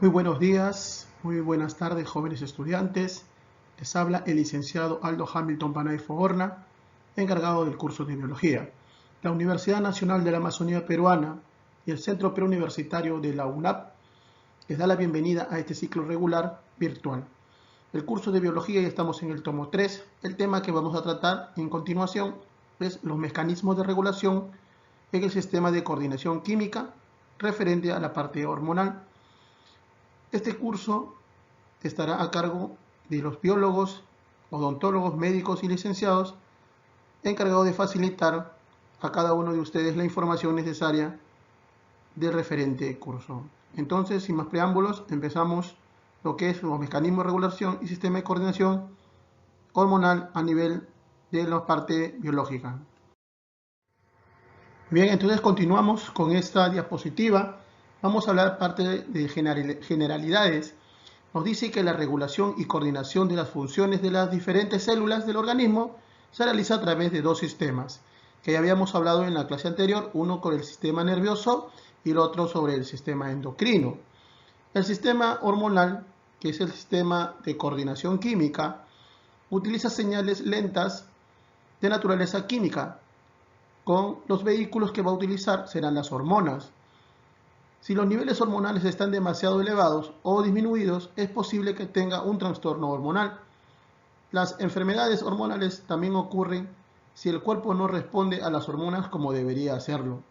Muy buenos días, muy buenas tardes, jóvenes estudiantes. Les habla el licenciado Aldo Hamilton Panaifo Horna, encargado del curso de Biología. La Universidad Nacional de la Amazonía Peruana y el Centro Preuniversitario de la UNAP les da la bienvenida a este ciclo regular virtual. El curso de Biología ya estamos en el tomo 3. El tema que vamos a tratar en continuación es los mecanismos de regulación en el sistema de coordinación química referente a la parte hormonal. Este curso estará a cargo de los biólogos, odontólogos, médicos y licenciados encargados de facilitar a cada uno de ustedes la información necesaria del referente curso. Entonces, sin más preámbulos, empezamos lo que es los mecanismos de regulación y sistema de coordinación hormonal a nivel de la parte biológica. Bien, entonces continuamos con esta diapositiva. Vamos a hablar parte de generalidades. Nos dice que la regulación y coordinación de las funciones de las diferentes células del organismo se realiza a través de dos sistemas, que ya habíamos hablado en la clase anterior, uno con el sistema nervioso y el otro sobre el sistema endocrino. El sistema hormonal, que es el sistema de coordinación química, utiliza señales lentas de naturaleza química. Con los vehículos que va a utilizar serán las hormonas. Si los niveles hormonales están demasiado elevados o disminuidos, es posible que tenga un trastorno hormonal. Las enfermedades hormonales también ocurren si el cuerpo no responde a las hormonas como debería hacerlo.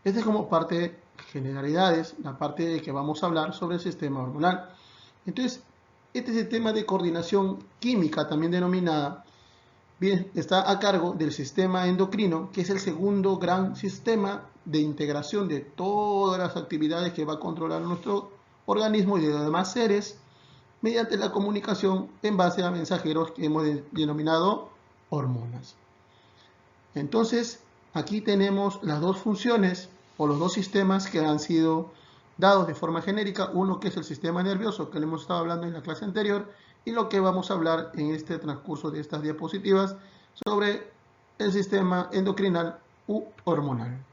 Esta es como parte de generalidades, la parte de que vamos a hablar sobre el sistema hormonal. Entonces, este sistema de coordinación química, también denominada, bien, está a cargo del sistema endocrino, que es el segundo gran sistema de integración de todas las actividades que va a controlar nuestro organismo y de los demás seres mediante la comunicación en base a mensajeros que hemos denominado hormonas. Entonces, aquí tenemos las dos funciones o los dos sistemas que han sido dados de forma genérica, uno que es el sistema nervioso, que le hemos estado hablando en la clase anterior, y lo que vamos a hablar en este transcurso de estas diapositivas sobre el sistema endocrinal u hormonal.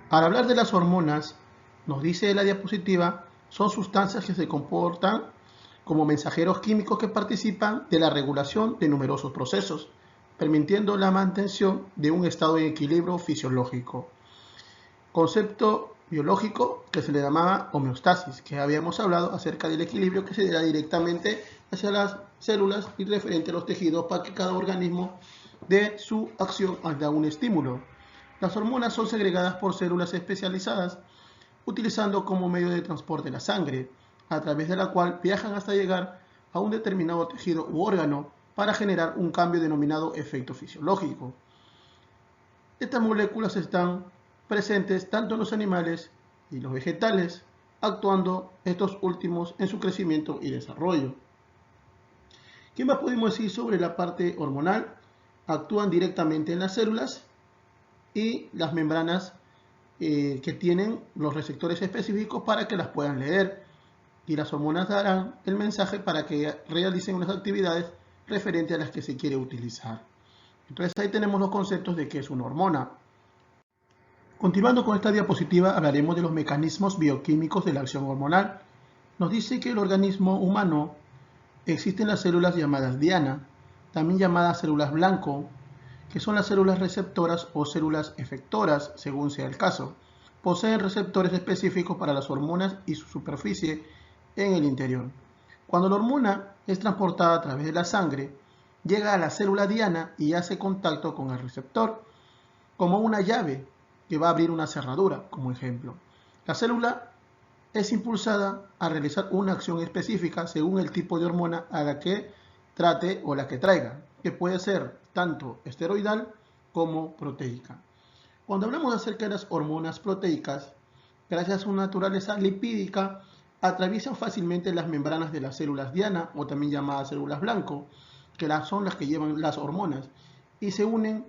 Al hablar de las hormonas, nos dice la diapositiva, son sustancias que se comportan como mensajeros químicos que participan de la regulación de numerosos procesos, permitiendo la mantención de un estado de equilibrio fisiológico. Concepto biológico que se le llamaba homeostasis, que habíamos hablado acerca del equilibrio que se da directamente hacia las células y referente a los tejidos para que cada organismo dé su acción ante un estímulo. Las hormonas son segregadas por células especializadas, utilizando como medio de transporte la sangre, a través de la cual viajan hasta llegar a un determinado tejido u órgano para generar un cambio denominado efecto fisiológico. Estas moléculas están presentes tanto en los animales y los vegetales, actuando estos últimos en su crecimiento y desarrollo. ¿Qué más podemos decir sobre la parte hormonal? Actúan directamente en las células y las membranas que tienen los receptores específicos para que las puedan leer, y las hormonas darán el mensaje para que realicen unas actividades referentes a las que se quiere utilizar. Entonces ahí tenemos los conceptos de qué es una hormona. Continuando con esta diapositiva hablaremos de los mecanismos bioquímicos de la acción hormonal. Nos dice que el organismo humano existen las células llamadas diana, también llamadas células blanco, que son las células receptoras o células efectoras, según sea el caso. Poseen receptores específicos para las hormonas y su superficie en el interior. Cuando la hormona es transportada a través de la sangre, llega a la célula diana y hace contacto con el receptor, como una llave que va a abrir una cerradura, como ejemplo. La célula es impulsada a realizar una acción específica según el tipo de hormona a la que trate o la que traiga, que puede ser tanto esteroidal como proteica. Cuando hablamos acerca de las hormonas proteicas, gracias a su naturaleza lipídica, atraviesan fácilmente las membranas de las células diana, o también llamadas células blanco, que son las que llevan las hormonas, y se unen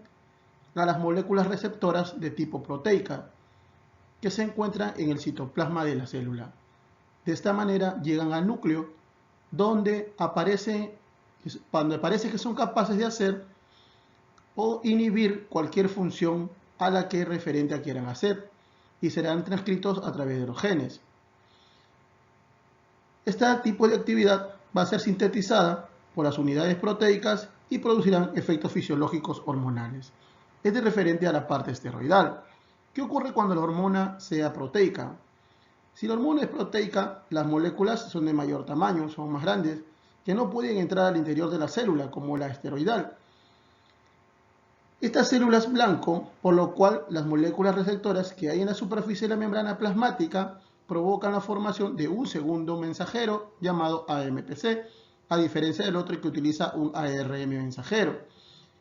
a las moléculas receptoras de tipo proteica, que se encuentran en el citoplasma de la célula. De esta manera llegan al núcleo, donde parece que son capaces de hacer o inhibir cualquier función a la que referente quieran hacer y serán transcritos a través de los genes. Este tipo de actividad va a ser sintetizada por las unidades proteicas y producirán efectos fisiológicos hormonales. Este es referente a la parte esteroidal. ¿Qué ocurre cuando la hormona sea proteica? Si la hormona es proteica, las moléculas son de mayor tamaño, son más grandes, que no pueden entrar al interior de la célula, como la esteroidal. Esta célula es blanco, por lo cual las moléculas receptoras que hay en la superficie de la membrana plasmática provocan la formación de un segundo mensajero llamado AMPC, a diferencia del otro que utiliza un ARM mensajero,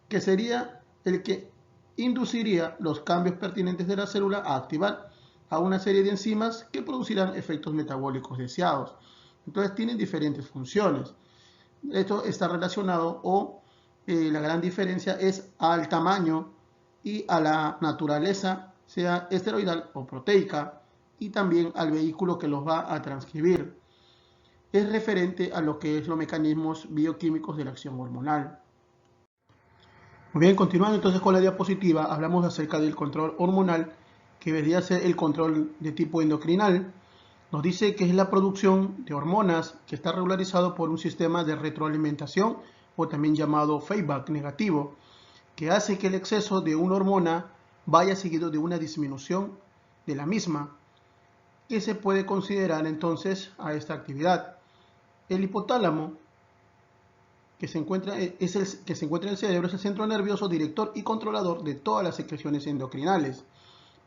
que sería el que induciría los cambios pertinentes de la célula a activar a una serie de enzimas que producirán efectos metabólicos deseados. Entonces tienen diferentes funciones. Esto está relacionado la gran diferencia es al tamaño y a la naturaleza, sea esteroidal o proteica, y también al vehículo que los va a transcribir. Es referente a lo que es los mecanismos bioquímicos de la acción hormonal. Muy bien, continuando entonces con la diapositiva, hablamos acerca del control hormonal, que debería ser el control de tipo endocrinal. Nos dice que es la producción de hormonas que está regularizado por un sistema de retroalimentación o también llamado feedback negativo, que hace que el exceso de una hormona vaya seguido de una disminución de la misma, que se puede considerar entonces a esta actividad. El hipotálamo, que se encuentra en el cerebro, es el centro nervioso director y controlador de todas las secreciones endocrinales.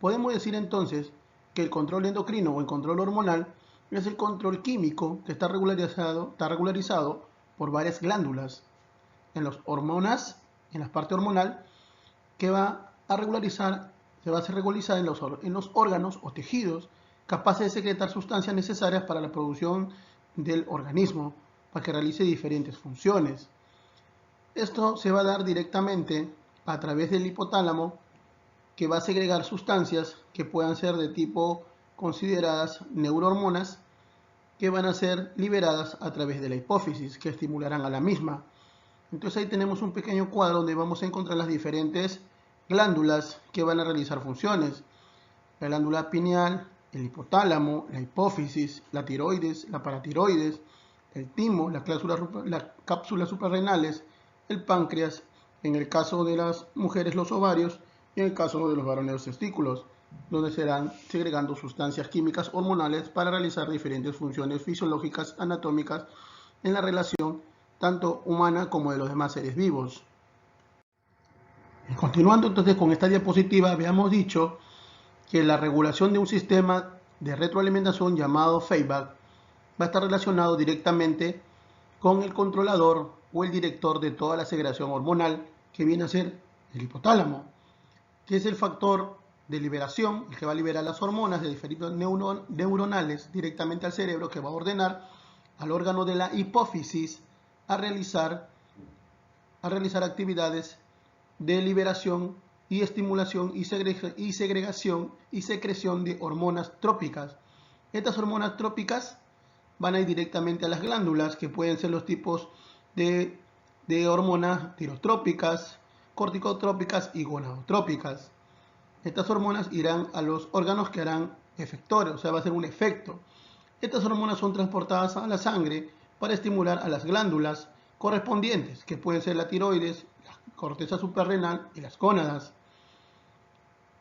Podemos decir entonces que el control endocrino o el control hormonal es el control químico que está regularizado por varias glándulas en las hormonas, en la parte hormonal, que va a regularizar, se va a hacer regularizar en los órganos o tejidos capaces de secretar sustancias necesarias para la producción del organismo, para que realice diferentes funciones. Esto se va a dar directamente a través del hipotálamo, que va a segregar sustancias que puedan ser de tipo consideradas neurohormonas, que van a ser liberadas a través de la hipófisis, que estimularán a la misma. Entonces ahí tenemos un pequeño cuadro donde vamos a encontrar las diferentes glándulas que van a realizar funciones. La glándula pineal, el hipotálamo, la hipófisis, la tiroides, la paratiroides, el timo, la cápsula suprarrenales, el páncreas, en el caso de las mujeres los ovarios y en el caso de los varones los testículos, donde serán segregando sustancias químicas hormonales para realizar diferentes funciones fisiológicas anatómicas en la relación tanto humana como de los demás seres vivos. Y continuando entonces con esta diapositiva, habíamos dicho que la regulación de un sistema de retroalimentación llamado feedback va a estar relacionado directamente con el controlador o el director de toda la segregación hormonal, que viene a ser el hipotálamo, que es el factor de liberación, el que va a liberar las hormonas de diferentes neuronales directamente al cerebro, que va a ordenar al órgano de la hipófisis a realizar actividades de liberación y estimulación y segregación y secreción de hormonas trópicas. Estas hormonas trópicas van a ir directamente a las glándulas, que pueden ser los tipos de hormonas tirotrópicas, corticotrópicas y gonadotrópicas. Estas hormonas irán a los órganos que harán efectores, o sea, va a ser un efecto. Estas hormonas son transportadas a la sangre para estimular a las glándulas correspondientes, que pueden ser la tiroides, la corteza suprarrenal y las gónadas.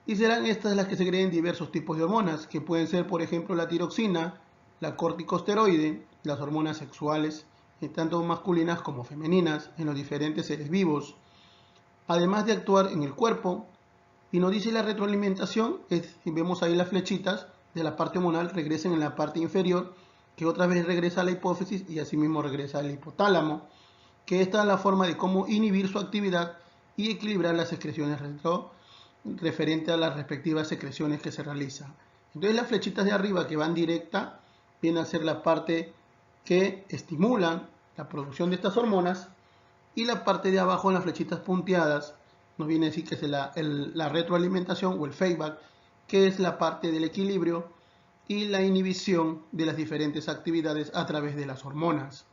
Y serán estas las que segreguen diversos tipos de hormonas, que pueden ser, por ejemplo, la tiroxina, la corticosteroide, las hormonas sexuales, tanto masculinas como femeninas, en los diferentes seres vivos. Además de actuar en el cuerpo, y nos dice la retroalimentación, si vemos ahí las flechitas de la parte hormonal, regresen en la parte inferior, que otra vez regresa a la hipófisis y asimismo regresa al hipotálamo, que esta es la forma de cómo inhibir su actividad y equilibrar las secreciones referente a las respectivas secreciones que se realizan. Entonces las flechitas de arriba que van directa vienen a ser la parte que estimulan la producción de estas hormonas, y la parte de abajo en las flechitas punteadas nos viene a decir que es la retroalimentación o el feedback, que es la parte del equilibrio y la inhibición de las diferentes actividades a través de las hormonas.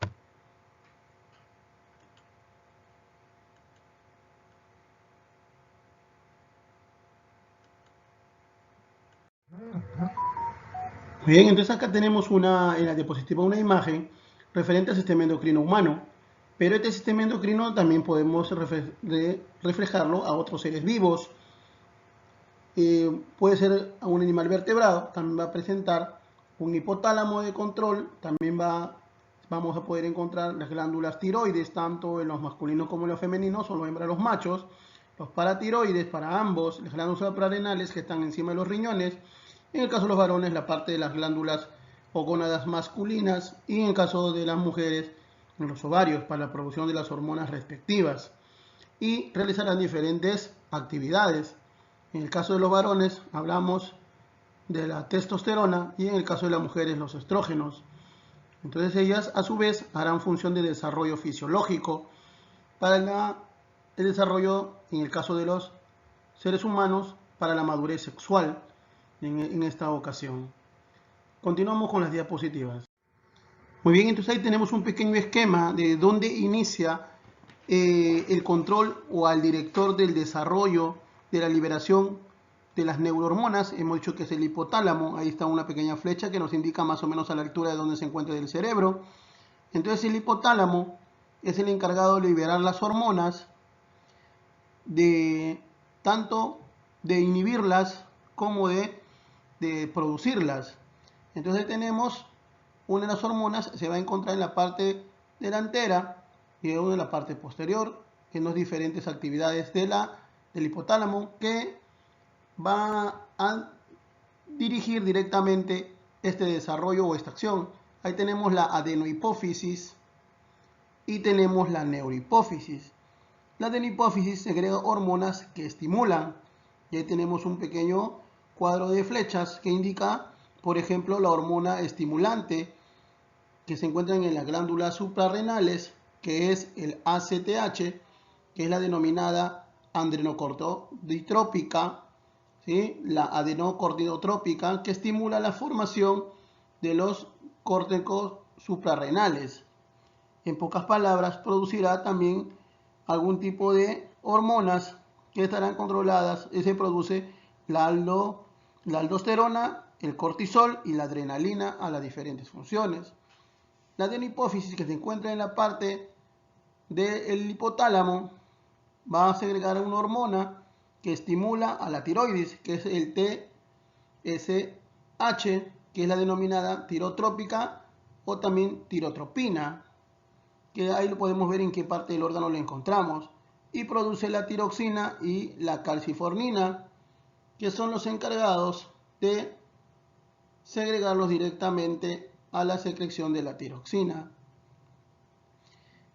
Muy bien, entonces acá tenemos en la diapositiva una imagen referente al sistema endocrino humano, pero este sistema endocrino también podemos reflejarlo a otros seres vivos. Puede ser a un animal vertebrado, también va a presentar un hipotálamo de control, también vamos a poder encontrar las glándulas tiroides, tanto en los masculinos como en los femeninos, o los hembras, los machos, los paratiroides para ambos, las glándulas suprarrenales que están encima de los riñones, en el caso de los varones la parte de las glándulas o gónadas masculinas, y en el caso de las mujeres los ovarios para la producción de las hormonas respectivas, y realizarán diferentes actividades. En el caso de los varones hablamos de la testosterona y en el caso de las mujeres los estrógenos. Entonces ellas a su vez harán función de desarrollo fisiológico para el desarrollo, en el caso de los seres humanos, para la madurez sexual en esta ocasión. Continuamos con las diapositivas. Muy bien, entonces ahí tenemos un pequeño esquema de dónde inicia el control o al director del desarrollo de la liberación de las neurohormonas. Hemos dicho que es el hipotálamo. Ahí está una pequeña flecha que nos indica más o menos a la altura de donde se encuentra el cerebro. Entonces el hipotálamo es el encargado de liberar las hormonas, tanto de inhibirlas como de producirlas. Entonces tenemos una de las hormonas se va a encontrar en la parte delantera y una en la parte posterior, en las diferentes actividades del hipotálamo, que va a dirigir directamente este desarrollo o esta acción. Ahí tenemos la adenohipófisis y tenemos la neurohipófisis. La adenohipófisis segrega hormonas que estimulan. Y ahí tenemos un pequeño cuadro de flechas que indica, por ejemplo, la hormona estimulante que se encuentran en las glándulas suprarrenales, que es el ACTH, que es la denominada adrenocorticotrópica, ¿sí? La adenocorticotrópica, que estimula la formación de los córtexos suprarrenales. En pocas palabras, producirá también algún tipo de hormonas que estarán controladas y se produce la aldosterona, el cortisol y la adrenalina a las diferentes funciones. La adenohipófisis, que se encuentra en la parte del hipotálamo, va a segregar una hormona que estimula a la tiroides, que es el TSH, que es la denominada tirotrópica o también tirotropina, que ahí lo podemos ver en qué parte del órgano lo encontramos, y produce la tiroxina y la calcifornina, que son los encargados de segregarlos directamente a la secreción de la tiroxina.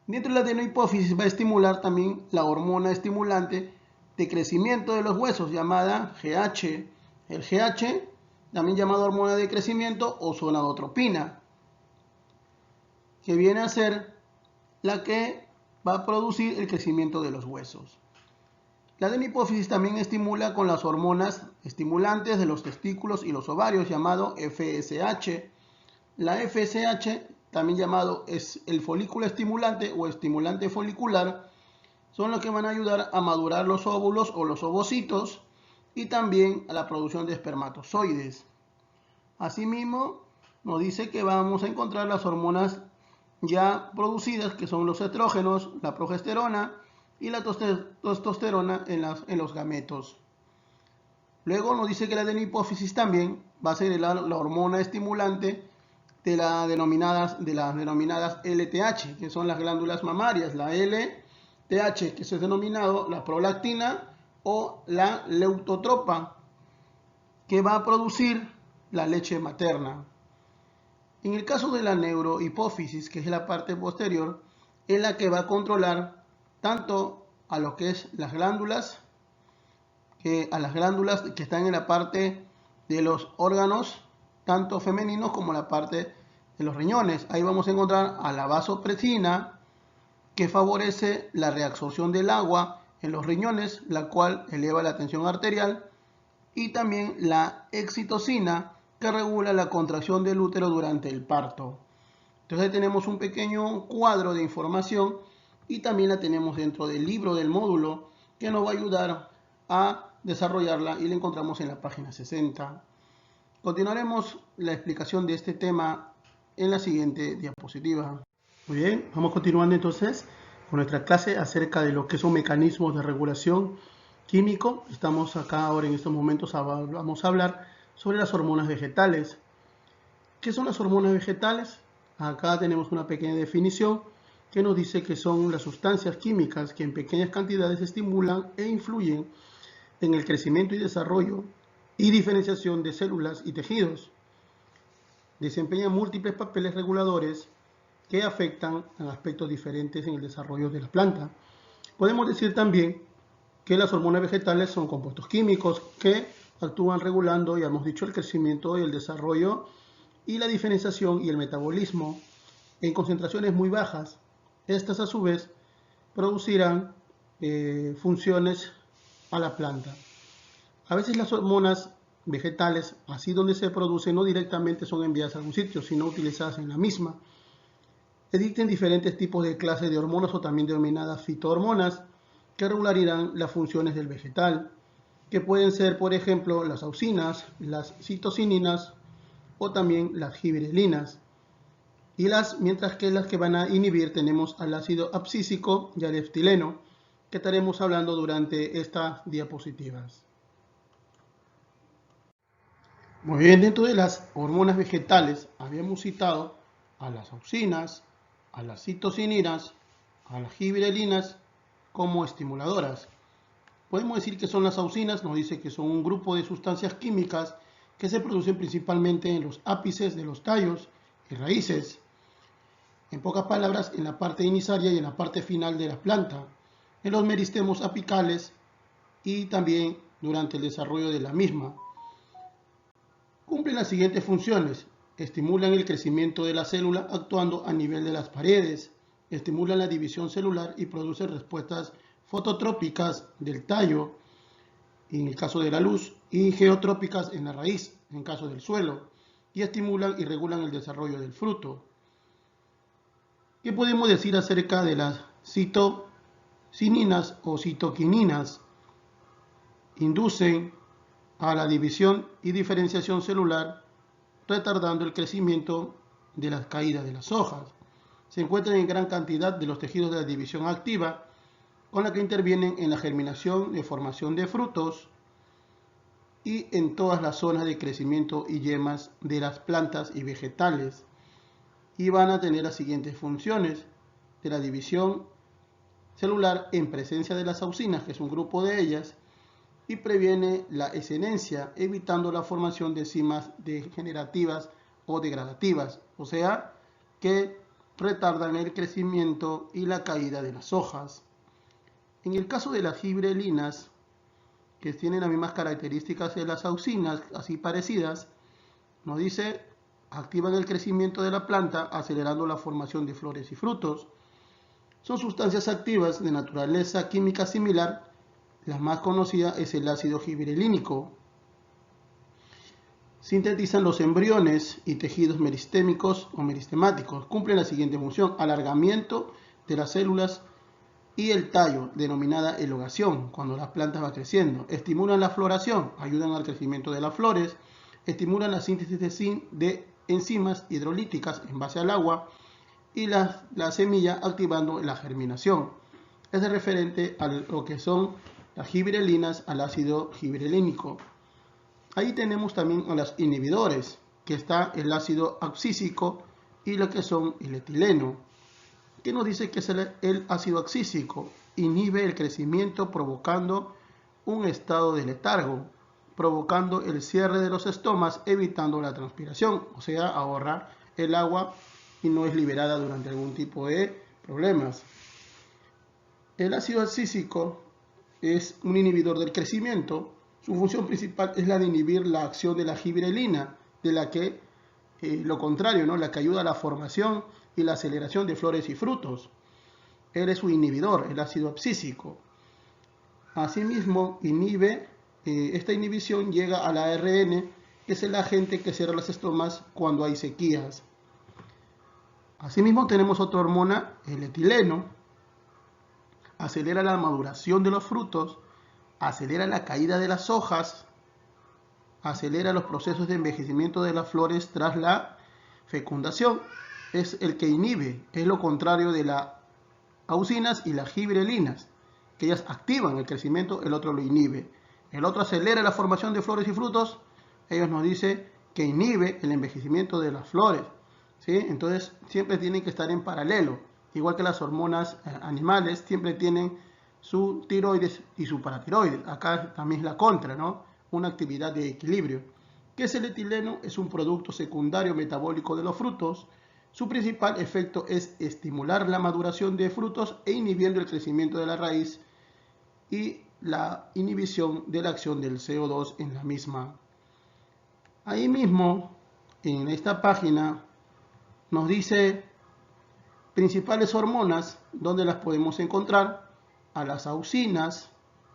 Dentro de la adenohipófisis va a estimular también la hormona estimulante de crecimiento de los huesos llamada GH. El GH, también llamado hormona de crecimiento o gonadotropina, que viene a ser la que va a producir el crecimiento de los huesos. La adenohipófisis también estimula con las hormonas estimulantes de los testículos y los ovarios llamado FSH. La FSH, también llamado es el folículo estimulante o estimulante folicular, son los que van a ayudar a madurar los óvulos o los ovocitos y también a la producción de espermatozoides. Asimismo, nos dice que vamos a encontrar las hormonas ya producidas, que son los estrógenos, la progesterona y la testosterona en los gametos. Luego nos dice que la adenohipófisis también va a ser la hormona estimulante de las denominadas LTH, que son las glándulas mamarias, la LTH, que se ha denominado la prolactina o la leucotropa, que va a producir la leche materna. En el caso de la neurohipófisis, que es la parte posterior, es la que va a controlar tanto a lo que es las glándulas que están en la parte de los órganos, tanto femeninos como la parte de los riñones. Ahí vamos a encontrar a la vasopresina, que favorece la reabsorción del agua en los riñones, la cual eleva la tensión arterial, y también la excitocina, que regula la contracción del útero durante el parto. Entonces tenemos un pequeño cuadro de información y también la tenemos dentro del libro del módulo, que nos va a ayudar a desarrollarla, y la encontramos en la página 60. Continuaremos la explicación de este tema en la siguiente diapositiva. Muy bien, vamos continuando entonces con nuestra clase acerca de lo que son mecanismos de regulación químico. Estamos acá ahora en estos momentos, vamos a hablar sobre las hormonas vegetales. ¿Qué son las hormonas vegetales? Acá tenemos una pequeña definición que nos dice que son las sustancias químicas que en pequeñas cantidades estimulan e influyen en el crecimiento y desarrollo y diferenciación de células y tejidos. Desempeñan múltiples papeles reguladores que afectan a aspectos diferentes en el desarrollo de la planta. Podemos decir también que las hormonas vegetales son compuestos químicos que actúan regulando, ya hemos dicho, el crecimiento y el desarrollo y la diferenciación y el metabolismo en concentraciones muy bajas. Estas a su vez producirán funciones a la planta. A veces las hormonas vegetales, así donde se producen, no directamente son enviadas a algún sitio, sino utilizadas en la misma. Existen diferentes tipos de clases de hormonas o también denominadas fitohormonas que regularizarán las funciones del vegetal, que pueden ser, por ejemplo, las auxinas, las citocininas o también las gibberelinas. Mientras que las que van a inhibir tenemos al ácido abscísico y al eftileno, que estaremos hablando durante estas diapositivas. Muy bien, dentro de las hormonas vegetales habíamos citado a las auxinas, a las citocininas, a las gibberelinas como estimuladoras. Podemos decir que son las auxinas, nos dice que son un grupo de sustancias químicas que se producen principalmente en los ápices de los tallos y raíces. En pocas palabras, en la parte inisaria y en la parte final de la planta, en los meristemos apicales y también durante el desarrollo de la misma. Cumplen las siguientes funciones. Estimulan el crecimiento de la célula actuando a nivel de las paredes, estimulan la división celular y producen respuestas fototrópicas del tallo, en el caso de la luz, y geotrópicas en la raíz, en caso del suelo, y estimulan y regulan el desarrollo del fruto. ¿Qué podemos decir acerca de las citocininas o citoquininas? Inducen a la división y diferenciación celular, retardando el crecimiento de las caídas de las hojas. Se encuentran en gran cantidad de los tejidos de la división activa, con la que intervienen en la germinación y formación de frutos y en todas las zonas de crecimiento y yemas de las plantas y vegetales. Y van a tener las siguientes funciones de la división celular en presencia de las auxinas, que es un grupo de ellas, y previene la escenencia, evitando la formación de enzimas degenerativas o degradativas, o sea, que retardan el crecimiento y la caída de las hojas. En el caso de las gibberelinas, que tienen las mismas características de las auxinas, así parecidas, nos dice, activan el crecimiento de la planta, acelerando la formación de flores y frutos. Son sustancias activas de naturaleza química similar. La más conocida es el ácido gibberelínico. Sintetizan los embriones y tejidos meristémicos o meristemáticos. Cumplen la siguiente función: alargamiento de las células y el tallo, denominada elogación, cuando las plantas van creciendo. Estimulan la floración, ayudan al crecimiento de las flores. Estimulan la síntesis de enzimas hidrolíticas en base al agua y la semilla, activando la germinación. Es referente a lo que son las gibberelinas, al ácido gibberelínico. Ahí tenemos también a los inhibidores, que está el ácido abscísico y lo que son el etileno. ¿Qué nos dice que es el ácido abscísico? Inhibe el crecimiento provocando un estado de letargo, provocando el cierre de los estomas, evitando la transpiración, o sea, ahorra el agua y no es liberada durante algún tipo de problemas. El ácido abscísico es un inhibidor del crecimiento. Su función principal es la de inhibir la acción de la gibberelina, de la que, lo contrario, ¿no? La que ayuda a la formación y la aceleración de flores y frutos. Él es un inhibidor, el ácido abscísico. Asimismo, esta inhibición llega al ARN, que es el agente que cierra las estomas cuando hay sequías. Asimismo, tenemos otra hormona, el etileno. Acelera la maduración de los frutos, acelera la caída de las hojas acelera los procesos de envejecimiento de las flores tras la fecundación. Es el que inhibe, es lo contrario de las auxinas y las gibberelinas, que ellas activan el crecimiento, el otro lo inhibe. El otro acelera la formación de flores y frutos, ellos nos dicen que inhibe el envejecimiento de las flores, ¿sí? Entonces siempre tienen que estar en paralelo, igual que las hormonas animales, siempre tienen su tiroides y su paratiroides. Acá también es la contra, ¿no? Una actividad de equilibrio. ¿Qué es el etileno? Es un producto secundario metabólico de los frutos. Su principal efecto es estimular la maduración de frutos e inhibiendo el crecimiento de la raíz y la inhibición de la acción del CO2 en la misma. Ahí mismo, en esta página, nos dice principales hormonas, donde las podemos encontrar. A las auxinas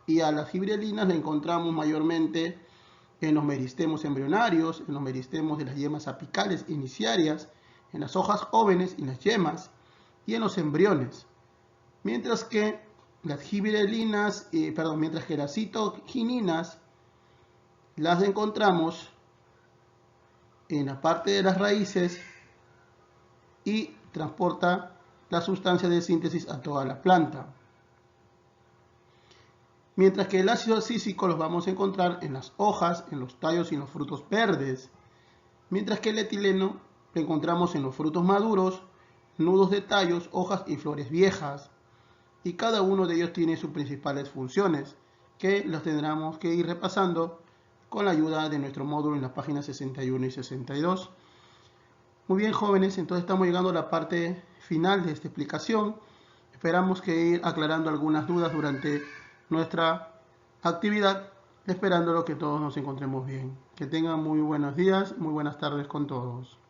y a las gibberelinas las encontramos mayormente en los meristemos embrionarios, en los meristemos de las yemas apicales iniciarias, en las hojas jóvenes y las yemas, y en los embriones. Mientras que las las citogininas las encontramos en la parte de las raíces y transporta la sustancia de síntesis a toda la planta. Mientras que el ácido cíclico los vamos a encontrar en las hojas, en los tallos y en los frutos verdes. Mientras que el etileno lo encontramos en los frutos maduros, nudos de tallos, hojas y flores viejas. Y cada uno de ellos tiene sus principales funciones, que los tendremos que ir repasando con la ayuda de nuestro módulo en las páginas 61 y 62. Muy bien, jóvenes, entonces estamos llegando a la parte final de esta explicación. Esperamos que ir aclarando algunas dudas durante nuestra actividad, esperando que todos nos encontremos bien. Que tengan muy buenos días, muy buenas tardes con todos.